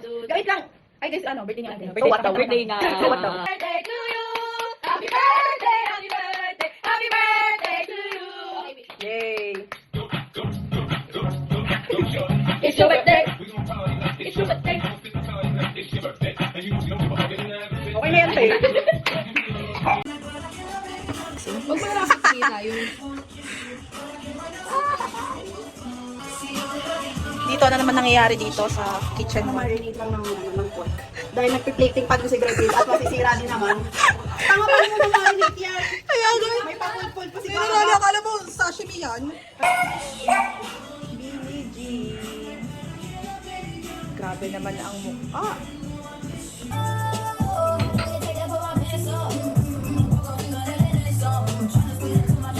Wait lang. Ay guys, ano, birthday niya. Birthday nga. So what daw? Birthday to you. Happy birthday, happy birthday, happy birthday to you. Yay! It's your birthday. It's your birthday. Okay na yan, te. Huwag mo na nakikita yun. Dito na naman nangyayari dito sa kitchen naman. Marinate lang ng pork. Dahil nagpi-plating pad ko si Gretel at masisira din naman. Tama pa mo na marinate yan. Kaya nga. May pakul-pul pa si Pero Mama. lalo, akala mo, sashimi yan. BG. Grabe naman ang mukha.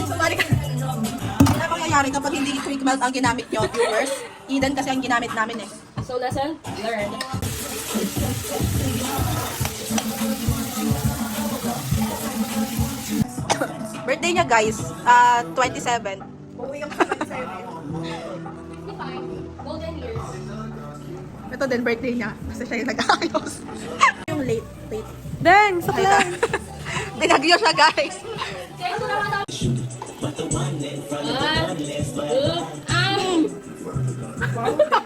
Sumali ka. Ano mangyayari kapag hindi quick melt ang ginamit nyo, viewers? Eden kasi ang ginamit namin eh. So, lesson learned. Birthday niya guys, 27. Uuwi ako sa 27. Golden years. Ito din birthday niya kasi siya yung nag-aayos. Yung late. Dang, saklan. Binagyo siya guys. One, two,